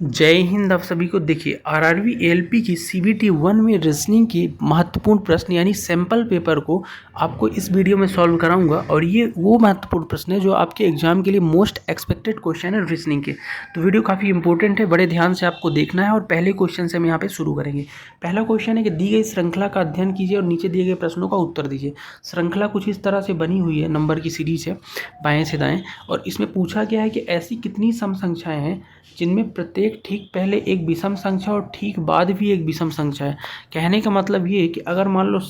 जय हिंद। आप सभी को देखिए आरआरबी एएलपी की सीबीटी 1 में रीजनिंग के महत्वपूर्ण प्रश्न यानी सैम्पल पेपर को आपको इस वीडियो में सॉल्व कराऊंगा और ये वो महत्वपूर्ण प्रश्न है जो आपके एग्जाम के लिए मोस्ट एक्सपेक्टेड क्वेश्चन है रीजनिंग के। तो वीडियो काफ़ी इंपॉर्टेंट है, बड़े ध्यान से आपको देखना है और पहले क्वेश्चन से हम यहाँ पे शुरू करेंगे। पहला क्वेश्चन है कि दी गई श्रृंखला का अध्ययन कीजिए और नीचे दिए गए प्रश्नों का उत्तर दीजिए। श्रृंखला कुछ इस तरह से बनी हुई है, नंबर की सीरीज है बाएँ से दाएँ, और इसमें पूछा गया है कि ऐसी कितनी सम संख्याएँ हैं जिनमें प्रत्येक ठीक पहले एक विषम संख्या और ठीक बाद भी एक विषम संख्या है। कहने का मतलब ये है कि अगर मान लो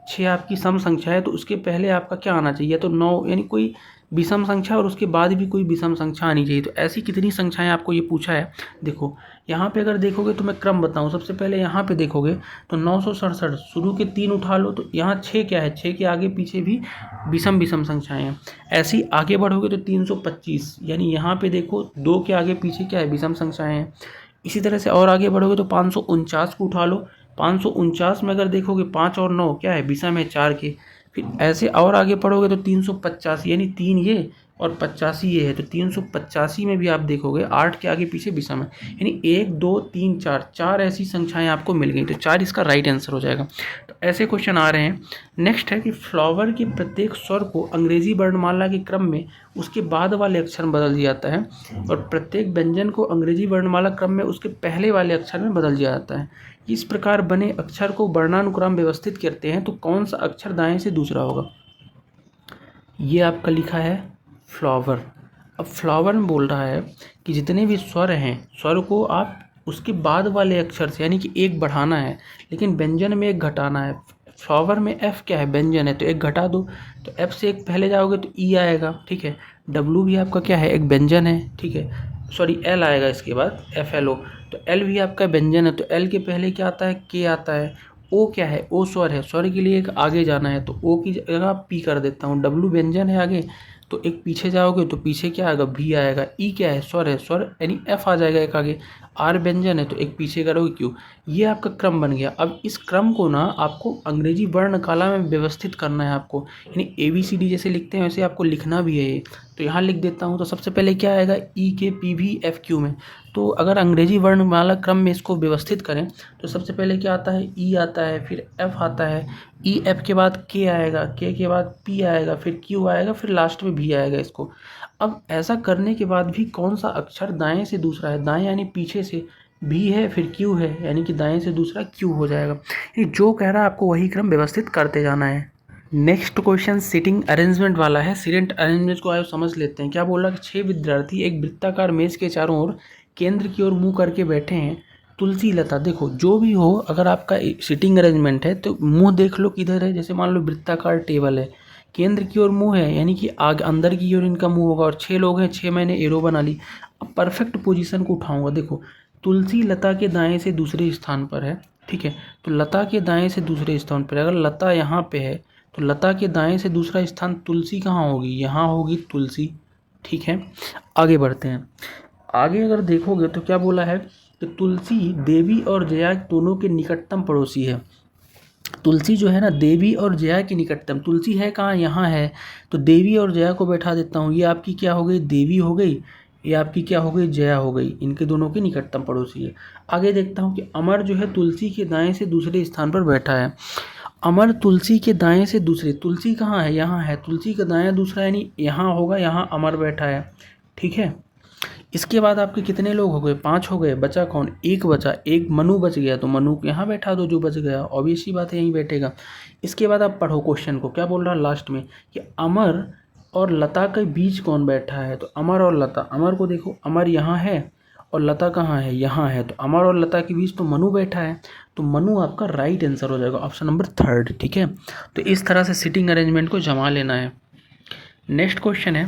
6 आपकी सम संख्या है तो उसके पहले आपका क्या आना चाहिए, तो 9 यानी कोई विषम संख्या और उसके बाद भी कोई विषम संख्या आनी चाहिए। तो ऐसी कितनी संख्याएं आपको ये पूछा है। देखो यहाँ पे अगर देखोगे तो मैं क्रम बताऊँ, सबसे पहले यहाँ पे देखोगे तो 967 शुरू के 3 उठा लो तो यहाँ 6 क्या है, 6 के आगे पीछे भी विषम विषम संख्याएं हैं। ऐसे ही आगे बढ़ोगे तो 325 यानी यहाँ पे देखो 2 के आगे पीछे क्या है, विषम संख्याएं हैं। इसी तरह से और आगे बढ़ोगे तो 549 को उठा लो, 549 में अगर देखोगे 5 और 9 क्या है, विषम है 4 के। फिर ऐसे और आगे पढ़ोगे तो 385 यानी 3 ये और 85 ये है, तो 385 में भी आप देखोगे 8 के आगे पीछे विषम है, यानी 1 2 3 4 ऐसी संख्याएं आपको मिल गई, तो 4 इसका राइट आंसर हो जाएगा। तो ऐसे क्वेश्चन आ रहे हैं। नेक्स्ट है कि फ्लावर के प्रत्येक स्वर को अंग्रेजी वर्णमाला के क्रम में उसके बाद वाले अक्षर में बदल दिया जाता है और प्रत्येक व्यंजन को अंग्रेजी वर्णमाला क्रम में उसके पहले वाले अक्षर में बदल दिया जाता है। इस प्रकार बने अक्षर को वर्णानुक्रम व्यवस्थित करते हैं, तो कौन सा अक्षर दाएं से दूसरा होगा। ये आपका लिखा है फ्लावर। अब फ्लावर में बोल रहा है कि जितने भी स्वर हैं, स्वर को आप उसके बाद वाले अक्षर से यानी कि एक बढ़ाना है, लेकिन व्यंजन में एक घटाना है। फ्लावर में एफ क्या है, व्यंजन है, तो एक घटा दो, तो एफ से एक पहले जाओगे तो ई आएगा, ठीक है। डब्लू भी आपका क्या है, एक व्यंजन है, ठीक है। सॉरी एल आएगा इसके बाद, एफ एल ओ, तो एल भी आपका व्यंजन है, तो एल के पहले क्या आता है, के आता है। ओ क्या है, ओ स्वर है, स्वर के लिए एक आगे जाना है, तो ओ की जगह पी कर देता हूँ। डब्लू व्यंजन है आगे, तो एक पीछे जाओगे तो पीछे क्या आएगा, भी आएगा। ई क्या है, स्वर है, स्वर यानी एफ आ जाएगा एक आगे। आर व्यंजन है तो एक पीछे करोगे क्यों। ये आपका क्रम बन गया। अब इस क्रम को ना आपको अंग्रेजी वर्णमाला में व्यवस्थित करना है आपको, यानी ABCD जैसे लिखते हैं वैसे आपको लिखना भी है ये। तो यहाँ लिख देता हूँ। तो सबसे पहले क्या आएगा, ई के पी भी एफ क्यू में। तो अगर अंग्रेजी वर्णमाला क्रम में इसको व्यवस्थित करें तो सबसे पहले क्या आता है, ई आता है, फिर एफ आता है, ई एफ के बाद के आएगा, के बाद पी आएगा, फिर क्यू आएगा, फिर लास्ट में भी आएगा इसको। अब ऐसा करने के बाद भी कौन सा अक्षर दाएं से दूसरा है, दाएं यानी पीछे से भी है, फिर क्यू है, यानी कि दाएं से दूसरा क्यू हो जाएगा। ये जो कह रहा है आपको वही क्रम व्यवस्थित करते जाना है। नेक्स्ट क्वेश्चन सीटिंग अरेंजमेंट वाला है। सीटिंग अरेंजमेंट को आइए समझ लेते हैं। क्या बोल रहा है कि 6 विद्यार्थी एक वृत्ताकार मेज के चारों ओर केंद्र की ओर मुंह करके बैठे हैं। तुलसी लता, देखो जो भी हो, अगर आपका सीटिंग अरेंजमेंट है तो मुंह देख लो किधर है। जैसे मान लो वृत्ताकार टेबल है, केंद्र की ओर मुंह है, यानी कि आगे अंदर की ओर इनका मुंह होगा, और 6 लोग हैं, 6 मैंने एरो बना ली। अब परफेक्ट पोजीशन को उठाऊंगा। देखो तुलसी लता के दाएं से दूसरे स्थान पर है, ठीक है। तो लता के दाएं से दूसरे स्थान पर, अगर लता यहाँ पे है तो लता के दाएं से दूसरा स्थान तुलसी कहाँ होगी, यहाँ होगी तुलसी, ठीक है। आगे बढ़ते हैं। आगे अगर देखोगे तो क्या बोला है कि तुलसी देवी और जया दोनों के निकटतम पड़ोसी है। तुलसी जो है ना देवी और जया की निकटतम, तुलसी है कहाँ, यहाँ है, तो देवी और जया को बैठा देता हूँ। ये आपकी क्या हो गई, देवी हो गई, ये आपकी क्या हो गई, जया हो गई। इनके दोनों की निकटतम पड़ोसी है। आगे देखता हूँ कि अमर जो है तुलसी के दाएं से दूसरे स्थान पर बैठा है। अमर तुलसी के दाएं से दूसरे, तुलसी कहाँ है, यहाँ है, तुलसी का दायां दूसरा यानी यहाँ होगा, यहाँ अमर बैठा है, ठीक है। इसके बाद आपके कितने लोग हो गए, 5 हो गए, बचा कौन, एक बचा, एक मनु बच गया, तो मनु को यहाँ बैठा दो जो बच गया, ऑब्वियस सी बात है यहीं बैठेगा। इसके बाद आप पढ़ो क्वेश्चन को, क्या बोल रहा है लास्ट में कि अमर और लता के बीच कौन बैठा है। तो अमर और लता, अमर को देखो, अमर यहाँ है और लता कहाँ है, यहाँ है, तो अमर और लता के बीच तो मनु बैठा है, तो मनु आपका राइट आंसर हो जाएगा, ऑप्शन नंबर 3, ठीक है। तो इस तरह से सिटिंग अरेंजमेंट को जमा लेना है। नेक्स्ट क्वेश्चन है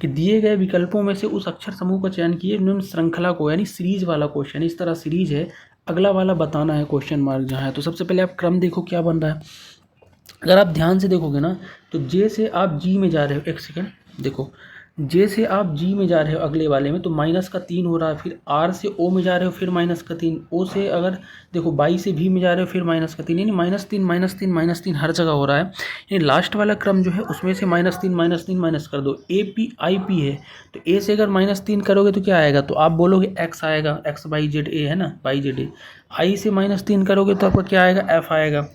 कि दिए गए विकल्पों में से उस अक्षर समूह का चयन किए निम्न श्रृंखला को, यानी सीरीज वाला क्वेश्चन, इस तरह सीरीज है, अगला वाला बताना है क्वेश्चन मार्क जहाँ है। तो सबसे पहले आप क्रम देखो क्या बन रहा है। अगर आप ध्यान से देखोगे ना तो जे से आप जी में जा रहे हो, एक सेकेंड देखो, जे से आप जी में जा रहे हो अगले वाले में तो -3 हो रहा है, फिर आर से ओ में जा रहे हो फिर -3, ओ से अगर देखो बाई से भी में जा रहे हो फिर -3, यानी -3 -3 हर जगह हो रहा है। यानी लास्ट वाला क्रम जो है उसमें से -3 -3 माइनस कर दो। ए पी आई पी है तो ए से अगर -3 करोगे तो क्या आएगा, तो आप बोलोगे एक्स आएगा, एक्स बाई जेड ए है ना, बाई जेड ए। आई से -3 करोगे तो आपका क्या आएगा, एफ आएगा।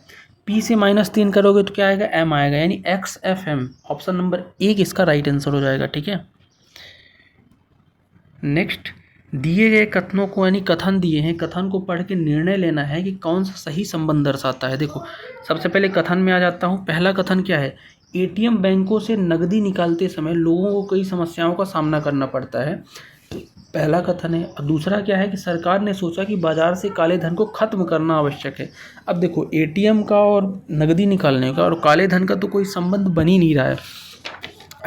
पी से -3 करोगे तो क्या आएगा, एम आएगा, यानी X F M. Option number 1 इसका राइट आंसर हो जाएगा। ठीक है, नेक्स्ट, दिए गए कथनों को यानी कथन दिए हैं, कथन को पढ़ के निर्णय लेना है कि कौन सा सही संबंध दर्शाता है। देखो सबसे पहले कथन में आ जाता हूँ। पहला कथन क्या है, एटीएम बैंकों से नकदी निकालते समय लोगों को कई समस्याओं का सामना करना पड़ता है, पहला कथन है। और दूसरा क्या है कि सरकार ने सोचा कि बाजार से काले धन को खत्म करना आवश्यक है। अब देखो एटीएम का और नकदी निकालने का और काले धन का तो कोई संबंध बन ही नहीं रहा है।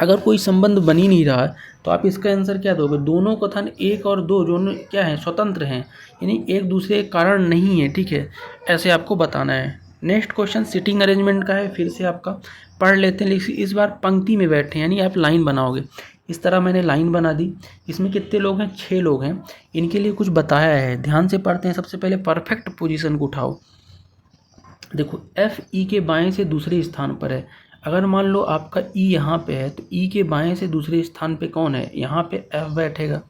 अगर कोई संबंध बन ही नहीं रहा है तो आप इसका आंसर क्या दोगे, दोनों कथन 1 और 2 दोनों क्या है, स्वतंत्र हैं, यानी एक दूसरे के कारण नहीं है। ठीक है, ऐसे आपको बताना है। नेक्स्ट क्वेश्चन सिटिंग अरेंजमेंट का है, फिर से आपका पढ़ लेते हैं। इस बार पंक्ति में बैठे यानी आप लाइन बनाओगे। इस तरह मैंने लाइन बना दी। इसमें कितने लोग हैं, 6 लोग हैं। इनके लिए कुछ बताया है, ध्यान से पढ़ते हैं। सबसे पहले परफेक्ट पोजीशन को उठाओ। देखो एफ ई के बाएं से दूसरे स्थान पर है। अगर मान लो आपका ई यहाँ पे है तो ई के बाएं से दूसरे स्थान पे कौन है, यहाँ पे एफ बैठेगा,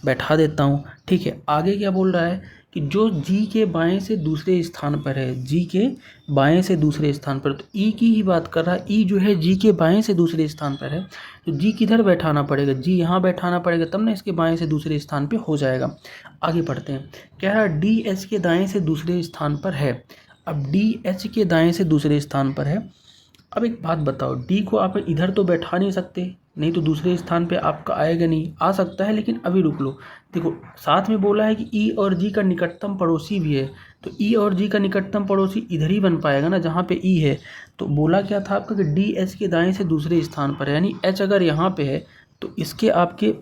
बैठा देता हूँ। ठीक है, आगे क्या बोल रहा है कि जो जी के बाएं से दूसरे स्थान पर है, जी के बाएं से दूसरे स्थान पर, तो ई की ही बात कर रहा है। ई जो है जी के बाएं से दूसरे स्थान पर है, तो जी किधर बैठाना पड़ेगा, जी यहाँ बैठाना पड़ेगा, तब ना इसके बाएं से दूसरे स्थान पे हो जाएगा। आगे पढ़ते हैं। कह रहा है डी एच के दाएं से दूसरे स्थान पर है। अब डी एच के दाएं से दूसरे स्थान पर है। अब एक बात बताओ, डी को आप इधर तो बैठा नहीं सकते, नहीं तो दूसरे स्थान पे आपका आएगा नहीं, आ सकता है लेकिन अभी रुक लो। देखो साथ में बोला है कि ई और जी का निकटतम पड़ोसी भी है, तो ई और जी का निकटतम पड़ोसी इधर ही बन पाएगा ना जहाँ पे ई है। तो बोला क्या था आपका कि डी एच के दाएं से दूसरे स्थान पर है, यानी एच अगर यहाँ पे है तो इसके आपके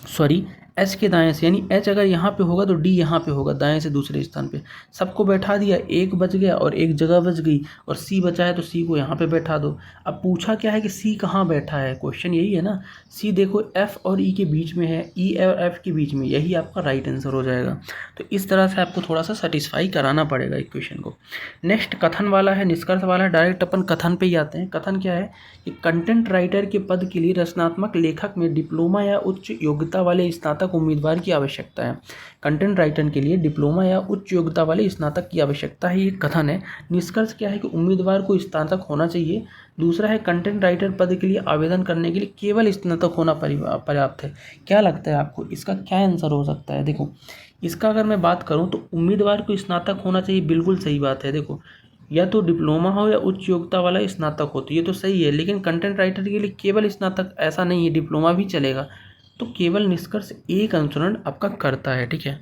सॉरी एच के दाएं से, यानी एच अगर यहाँ पे होगा तो डी यहाँ पे होगा, दाएं से दूसरे स्थान पे। सबको बैठा दिया, एक बच गया और एक जगह बच गई, और सी बचा है तो सी को यहाँ पे बैठा दो। अब पूछा क्या है कि सी कहाँ बैठा है, क्वेश्चन यही है ना। सी देखो एफ और ई के बीच में है, ई और एफ के बीच में, यही आपका राइट आंसर हो जाएगा। तो इस तरह से आपको थोड़ा सा सेटिस्फाई कराना पड़ेगा इक्वेशन को। नेक्स्ट कथन वाला है, निष्कर्ष वाला है। डायरेक्ट अपन कथन पे ही आते हैं। कथन क्या है कि कंटेंट राइटर के पद के लिए रचनात्मक लेखक में डिप्लोमा या उच्च योग्यता वाले स्नातक उम्मीदवार की आवश्यकता है। कंटेंट राइटर के लिए डिप्लोमा या उच्च योग्यता वाले स्नातक की आवश्यकता है, ये कथन है। निष्कर्ष क्या है कि उम्मीदवार को स्नातक होना चाहिए। दूसरा है कंटेंट राइटर पद के लिए आवेदन करने के लिए केवल स्नातक होना पर्याप्त है। क्या लगता है आपको इसका क्या आंसर हो सकता है? देखो इसका अगर मैं बात करूं तो उम्मीदवार को स्नातक होना चाहिए, बिल्कुल सही बात है। देखो या तो डिप्लोमा हो या उच्च योग्यता वाला स्नातक हो, तो ये तो सही है, लेकिन कंटेंट राइटर के लिए केवल स्नातक ऐसा नहीं है, डिप्लोमा भी चलेगा। तो केवल निष्कर्ष एक अनुसरण आपका करता है। ठीक है,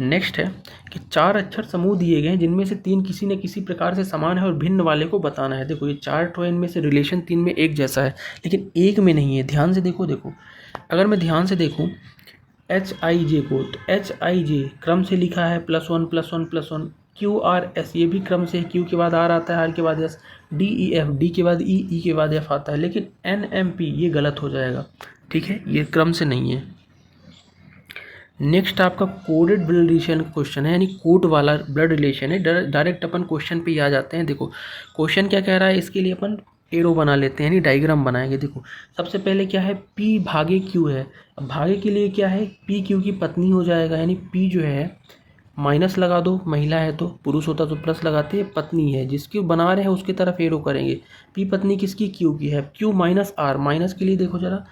नेक्स्ट है कि 4 अक्षर समूह दिए गए हैं जिनमें से 3 किसी न किसी प्रकार से समान है और भिन्न वाले को बताना है। देखो ये 4 तो इनमें से रिलेशन 3 में एक जैसा है लेकिन एक में नहीं है। ध्यान से देखो, अगर मैं ध्यान से देखूं एच आई जे को, तो एच आई जे क्रम से लिखा है +1 +1 +1। क्यू आर एस ये भी क्रम से, क्यू के बाद आर आता है, आर के बाद S. D E F D के बाद ई, ई के बाद एफ आता है, लेकिन एन एम पी ये गलत हो जाएगा। ठीक है, ये क्रम से नहीं है। नेक्स्ट आपका कोडेड ब्लड रिलेशन क्वेश्चन है, यानी कोड वाला ब्लड रिलेशन है। डायरेक्ट अपन क्वेश्चन पे ही आ जाते हैं। देखो क्वेश्चन क्या कह रहा है, इसके लिए अपन एरो बना लेते हैं, यानी डायग्राम बनाएंगे। देखो सबसे पहले क्या है, P भागे Q है। अब भागे के लिए क्या है, P Q की पत्नी हो जाएगा, यानी P जो है माइनस लगा दो, महिला है तो, पुरुष होता तो प्लस लगाते हैं, पत्नी है जिसकी बना रहे हैं उसकी तरफ एरो करेंगे। P पत्नी किसकी, Q की है। Q माइनस R, माइनस के लिए देखो जरा,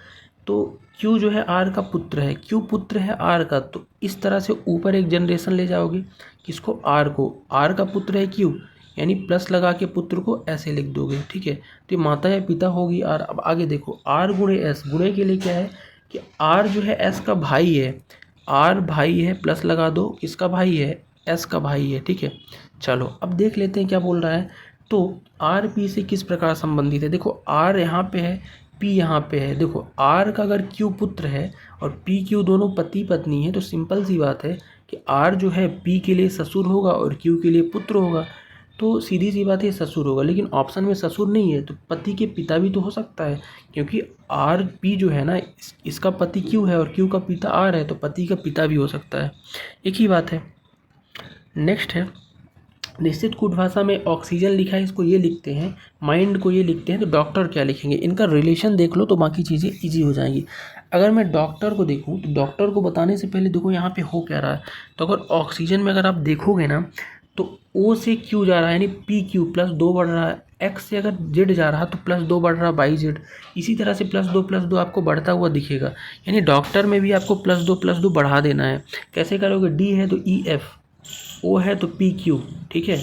तो Q जो है R का पुत्र है, Q पुत्र है R का, तो इस तरह से ऊपर एक जनरेशन ले जाओगे, किसको, R को। R का पुत्र है Q, यानी प्लस लगा के पुत्र को ऐसे लिख दोगे। ठीक है, तो माता या पिता होगी R। अब आगे देखो R गुणे S, गुणे के लिए क्या है कि R जो है S का भाई है, R भाई है, प्लस लगा दो, किसका भाई है, S का भाई है। ठीक है, चलो अब देख लेते हैं क्या बोल रहा है। तो R P से किस प्रकार संबंधित है, देखो R यहाँ पे है, P यहाँ पे है। देखो R का अगर Q पुत्र है और P Q दोनों पति पत्नी है, तो सिंपल सी बात है कि R जो है P के लिए ससुर होगा और Q के लिए पुत्र होगा। तो सीधी सी बात है ससुर होगा, लेकिन ऑप्शन में ससुर नहीं है तो पति के पिता भी तो हो सकता है, क्योंकि आर पी जो है ना इसका पति क्यू है और क्यू का पिता आर है, तो पति का पिता भी हो सकता है, एक ही बात है। नेक्स्ट है निश्चित कूट भाषा में ऑक्सीजन लिखा है, इसको ये लिखते हैं, माइंड को ये लिखते हैं, तो डॉक्टर क्या लिखेंगे? इनका रिलेशन देख लो तो बाकी चीज़ें इजी हो जाएंगी। अगर मैं डॉक्टर को देखूं तो डॉक्टर को बताने से पहले देखो यहाँ पे हो क्या रहा है। तो अगर ऑक्सीजन में अगर आप देखोगे ना तो ओ से क्यू जा रहा है यानी पी क्यू +2 बढ़ रहा है, एक्स से अगर जेड जा रहा तो +2 बढ़ रहा बाई जेड, इसी तरह से +2 आपको बढ़ता हुआ दिखेगा। यानी डॉक्टर में भी आपको +2 बढ़ा देना है। कैसे करोगे? डी है तो ई एफ, ओ है तो पी क्यू, ठीक है,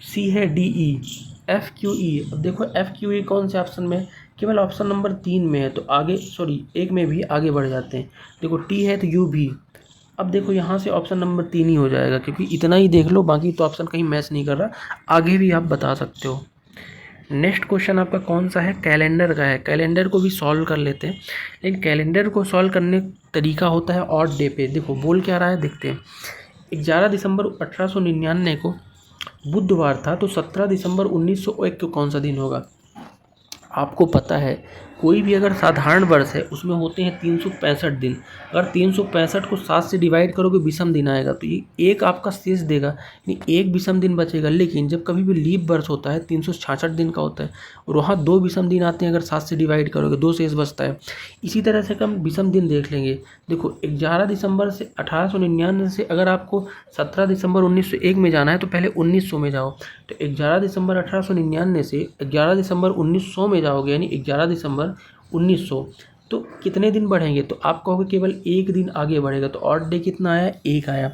सी है D E, F Q E. अब देखो एफ क्यू ई कौन से ऑप्शन में है? केवल ऑप्शन नंबर 3 में है, तो आगे एक में भी आगे बढ़ जाते हैं। देखो टी है तो यू भी। अब देखो यहाँ से ऑप्शन नंबर 3 ही हो जाएगा, क्योंकि इतना ही देख लो, बाकी तो ऑप्शन कहीं मैच नहीं कर रहा, आगे भी आप बता सकते हो। नेक्स्ट क्वेश्चन आपका कौन सा है? कैलेंडर का है। कैलेंडर को भी सॉल्व कर लेते हैं, लेकिन कैलेंडर को सॉल्व करने तरीका होता है ऑड डे पे। देखो बोल क्या रहा है, देखते हैं। 11 दिसंबर 1899 को बुधवार था, तो 17 दिसंबर 1901 को कौन सा दिन होगा? आपको पता है कोई भी अगर साधारण वर्ष है उसमें होते हैं 365 दिन। अगर 365 को 7 से डिवाइड करोगे विषम दिन आएगा, तो ये एक आपका शेष देगा, यानी एक विषम दिन बचेगा। लेकिन जब कभी भी लीप वर्ष होता है 366 दिन का होता है और वहाँ 2 विषम दिन आते हैं, अगर 7 से डिवाइड करोगे 2 शेष बचता है। इसी तरह से हम विषम दिन देख लेंगे। देखो 11 दिसंबर से 1899 से अगर आपको 17 दिसंबर 1901 में जाना है तो पहले 1900 में जाओ, तो 11 दिसंबर 1899 से 11 दिसंबर 1900 में जाओगे, यानी 11 दिसंबर 1900, तो कितने दिन बढ़ेंगे? तो आप कहोगे केवल एक दिन आगे बढ़ेगा, तो ऑड डे कितना आया? 1 आया।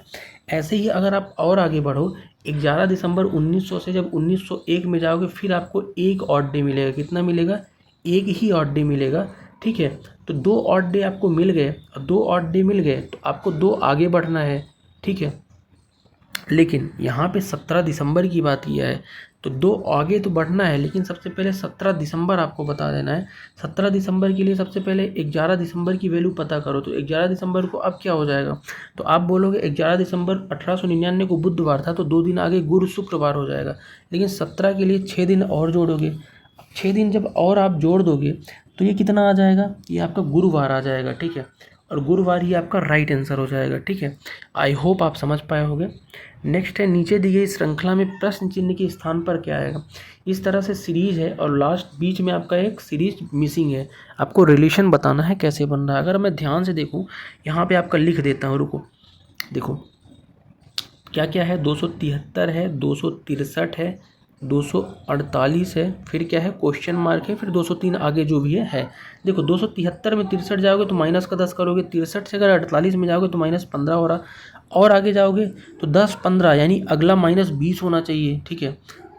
ऐसे ही अगर आप और आगे बढ़ो 11 दिसंबर 1900 से जब 1901 में जाओगे फिर आपको एक ऑड डे मिलेगा। कितना मिलेगा? एक ही ऑड डे मिलेगा, ठीक है। तो 2 ऑड डे आपको मिल गए, और 2 ऑड डे मिल गए तो आपको 2 आगे बढ़ना है, ठीक है। लेकिन यहाँ पे 17 दिसंबर की बात किया है, तो 2 आगे तो बढ़ना है, लेकिन सबसे पहले 17 दिसंबर आपको बता देना है। 17 दिसंबर के लिए सबसे पहले 11 दिसंबर की वैल्यू पता करो, तो 11 दिसंबर को अब क्या हो जाएगा? तो आप बोलोगे 11 दिसंबर 1899 को बुधवार था, तो 2 दिन आगे गुरु शुक्रवार हो जाएगा। लेकिन 17 के लिए 6 दिन और जोड़ोगे, 6 दिन जब और आप जोड़ दोगे तो ये कितना आ जाएगा? ये आपका गुरुवार आ जाएगा, ठीक है। और गुरुवार ही आपका राइट आंसर हो जाएगा, ठीक है। आई होप आप समझ पाए होंगे। नेक्स्ट है नीचे दी गई श्रृंखला में प्रश्न चिन्ह के स्थान पर क्या आएगा? इस तरह से सीरीज है और लास्ट बीच में आपका एक सीरीज मिसिंग है, आपको रिलेशन बताना है कैसे बन रहा है। अगर मैं ध्यान से देखूँ यहाँ पे आपका लिख देता हूँ, रुको देखो क्या क्या है। 273 है, 263 है, 248 है, फिर क्या है क्वेश्चन मार्क है, फिर 203 आगे जो भी है। देखो 273 में 63 जाओगे तो माइनस का 10 करोगे, 63 से अगर 48 में जाओगे तो -15 हो रहा, और आगे जाओगे तो 10 15 यानी अगला -20 होना चाहिए, ठीक है।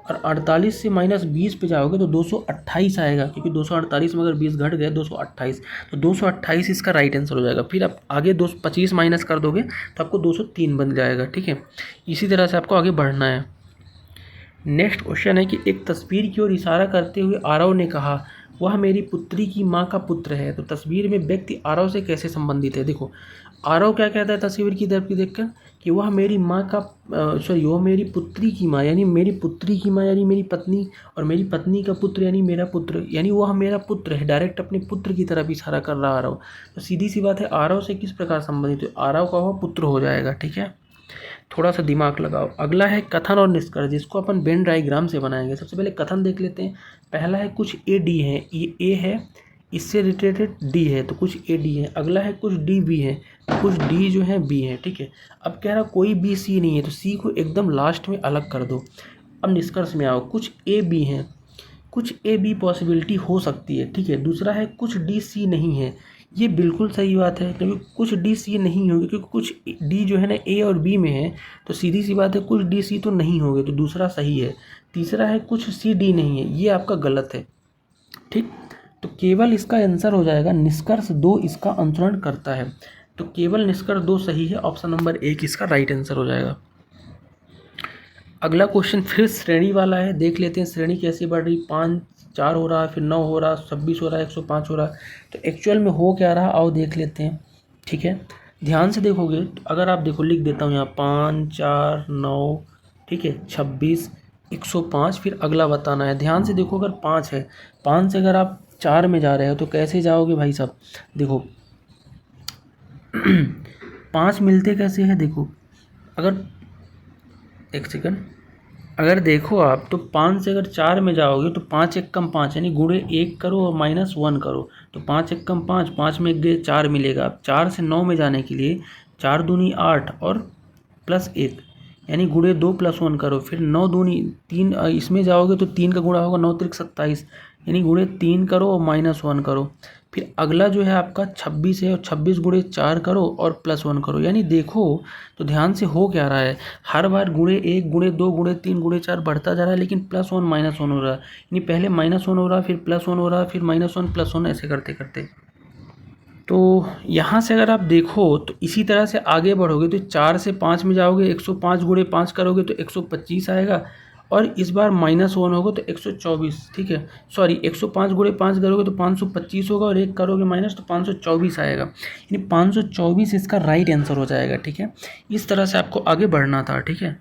और 48 से -20 पे जाओगे तो 228 आएगा, क्योंकि 248 में अगर 20 घट गए 228, तो 228 इसका राइट आंसर हो जाएगा। फिर आप आगे 25 माइनस कर दोगे तो आपको 203 बन जाएगा, ठीक है। इसी तरह से आपको आगे बढ़ना है। नेक्स्ट क्वेश्चन है कि एक तस्वीर की ओर इशारा करते हुए आरव ने कहा वह मेरी पुत्री की माँ का पुत्र है। तो तस्वीर में व्यक्ति आरव से कैसे संबंधित है? देखो आरव क्या कहता है तस्वीर की तरफ देखकर कि वह मेरी माँ का वह मेरी पुत्री की माँ, यानी मेरी पुत्री की माँ यानी मेरी पत्नी, और मेरी पत्नी का पुत्र यानी मेरा पुत्र, यानी वह मेरा पुत्र है। डायरेक्ट अपने पुत्र की तरफ इशारा कर रहा आरव। तो सीधी सी बात है आरव से किस प्रकार संबंधित है? आरव का वह पुत्र हो जाएगा, ठीक है। थोड़ा सा दिमाग लगाओ। अगला है कथन और निष्कर्ष, जिसको अपन वेन डायग्राम से बनाएंगे। सबसे पहले कथन देख लेते हैं। पहला है कुछ ए डी है, ये ए है, इससे रिलेटेड डी है, तो कुछ ए डी है। अगला है कुछ डी बी है, कुछ डी जो है बी है, ठीक है। अब कह रहा कोई बी सी नहीं है, तो सी को एकदम लास्ट में अलग कर दो। अब निष्कर्ष में आओ, कुछ ए बी हैं, कुछ ए बी पॉसिबिलिटी हो सकती है, ठीक है। दूसरा है कुछ डी सी नहीं है, ये बिल्कुल सही बात है, क्योंकि कुछ डी सी नहीं होगी, क्योंकि कुछ डी जो है ना ए और बी में है, तो सीधी सी बात है कुछ डी सी तो नहीं होगे, तो दूसरा सही है। तीसरा है कुछ सी डी नहीं है, ये आपका गलत है, ठीक। तो केवल इसका आंसर हो जाएगा निष्कर्ष 2 इसका अनुसरण करता है, तो केवल निष्कर्ष 2 सही है। ऑप्शन नंबर 1 इसका राइट आंसर हो जाएगा। अगला क्वेश्चन फिर श्रेणी वाला है, देख लेते हैं श्रेणी कैसे बढ़ रही। 5 4 हो रहा है, फिर 9 हो रहा, 26 हो रहा है, 105 हो रहा। तो एक्चुअल में हो क्या रहा आओ देख लेते हैं, ठीक है। ध्यान से देखोगे तो अगर आप देखो लिख देता हूँ यहाँ 5 4 9, ठीक है, 26 105, फिर अगला बताना है। ध्यान से देखो, अगर 5 है, 5 से अगर आप 4 में जा रहे हो तो कैसे जाओगे भाई साहब? देखो 5 मिलते कैसे हैं? देखो अगर एक सेकंड, अगर देखो आप तो 5 से अगर 4 में जाओगे तो 5 एक कम 5 यानी गुणे 1 करो और -1 करो, तो 5 एक कम 5, 5 में 1 गए 4 मिलेगा। अब 4 से 9 में जाने के लिए 4 दूनी 8 और +1 यानी गुणे 2 + 1 करो, फिर 9 दूनी 3, इसमें जाओगे तो 3 का गुणा होगा 9 त्रिक 27 यानी गुणे 3 करो और -1 करो। फिर अगला जो है आपका 26 है और 26 गुणे 4 करो और +1 करो। यानी देखो तो ध्यान से हो क्या रहा है, हर बार गुणे 1 गुणे 2 गुणे 3 गुणे 4 बढ़ता जा रहा है, लेकिन +1 -1 हो रहा है। यानी पहले -1 हो रहा है, फिर +1 हो रहा है, फिर -1 +1 ऐसे करते करते। तो यहाँ से अगर आप देखो तो इसी तरह से आगे बढ़ोगे तो 4 से 5 में जाओगे, 105 गुणे 5 करोगे तो 125 आएगा, और इस बार -1 होगा तो 124, ठीक है। सॉरी 105 गुणे 5 करोगे तो 525 होगा, और 1 करोगे माइनस तो 524 आएगा, यानी 524 इसका राइट आंसर हो जाएगा, ठीक है। इस तरह से आपको आगे बढ़ना था, ठीक है।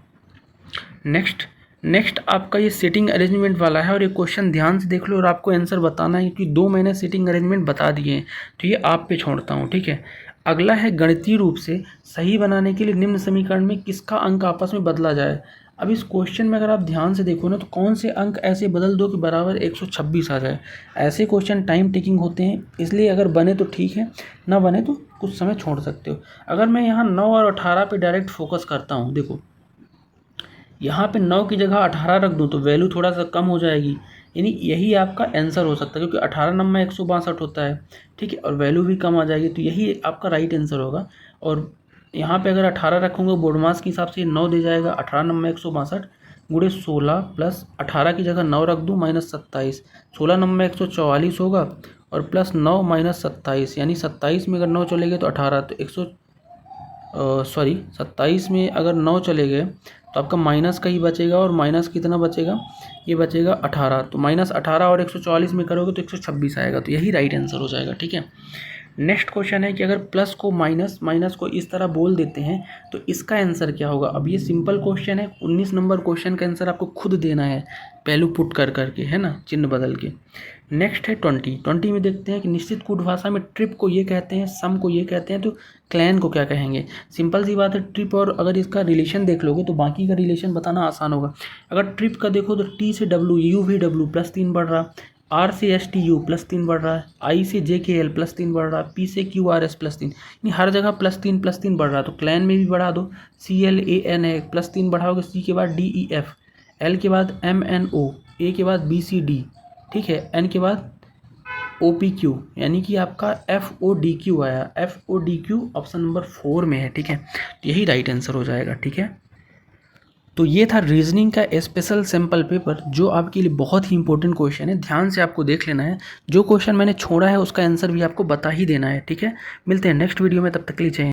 नेक्स्ट आपका ये सीटिंग अरेंजमेंट वाला है, और ये क्वेश्चन ध्यान से देख लो और आपको आंसर बताना है, क्योंकि 2 मैंने सीटिंग अरेंजमेंट बता दिए हैं, तो ये आप पे छोड़ता हूँ, ठीक है। अगला है गणितीय रूप से सही बनाने के लिए निम्न समीकरण में किसका अंक आपस में बदला जाए। अब इस क्वेश्चन में अगर आप ध्यान से देखो ना तो कौन से अंक ऐसे बदल दो कि बराबर 126 आ जाए। ऐसे क्वेश्चन टाइम टेकिंग होते हैं, इसलिए अगर बने तो ठीक है, ना बने तो कुछ समय छोड़ सकते हो। अगर मैं यहाँ 9 और 18 पे डायरेक्ट फोकस करता हूँ, देखो यहाँ पे 9 की जगह 18 रख दूँ तो वैल्यू थोड़ा सा कम हो जाएगी, यानी यही आपका आंसर हो सकता है, क्योंकि 18 नंबर 162 होता है, ठीक है, और वैल्यू भी कम आ जाएगी, तो यही आपका राइट आंसर होगा। और यहाँ पे अगर 18 रखूँगा बोर्डमास के हिसाब से 9 दे जाएगा, 18 नंबर 162 गुणे 16 प्लस 18 की जगह 9 रख दूँ -27, 16 नंबर 144 होगा, और +9 -27 यानी 27 में अगर 9 चले गए तो 18, तो 27 में अगर 9 चले गए तो आपका माइनस का ही बचेगा, और माइनस कितना बचेगा, ये बचेगा 18, तो -18 और 144 में करोगे तो 126 आएगा, तो यही राइट आंसर हो जाएगा, ठीक है। नेक्स्ट क्वेश्चन है कि अगर प्लस को माइनस को इस तरह बोल देते हैं तो इसका आंसर क्या होगा। अब ये सिंपल क्वेश्चन है, 19 नंबर क्वेश्चन का आंसर आपको खुद देना है, पहलू पुट कर करके, है ना, चिन्ह बदल के। नेक्स्ट है 20 में देखते हैं कि निश्चित कूट भाषा में ट्रिप को ये कहते हैं, सम को ये कहते हैं, तो क्लैन को क्या कहेंगे। सिंपल सी बात है, ट्रिप और अगर इसका रिलेशन देख लोगे तो बाकी का रिलेशन बताना आसान होगा। अगर ट्रिप का देखो तो टी से डब्ल्यू यू वी डब्ल्यू +3 बढ़ रहा, आर से एस टी यू +3 बढ़ रहा है, आई से जे के एल +3 बढ़ रहा है, पी से क्यू आर एस +3, यानी हर जगह +3 बढ़ रहा है, तो क्लैन में भी बढ़ा दो। सी एल ए एन है +3 बढ़ाओगे, सी के बाद डी ई एफ, एल के बाद एम एन ओ, ए के बाद बी सी डी, ठीक है, एन के बाद ओ पी क्यू, यानी कि आपका एफ ओ डी क्यू आया, F O D Q option number 4 में है, ठीक है, तो यही राइट आंसर हो जाएगा, ठीक है। तो ये था रीजनिंग का स्पेशल सैम्पल पेपर, जो आपके लिए बहुत ही इंपॉर्टेंट क्वेश्चन है, ध्यान से आपको देख लेना है। जो क्वेश्चन मैंने छोड़ा है उसका आंसर भी आपको बता ही देना है, ठीक है। मिलते हैं नेक्स्ट वीडियो में, तब तक के लिए जय हिंद।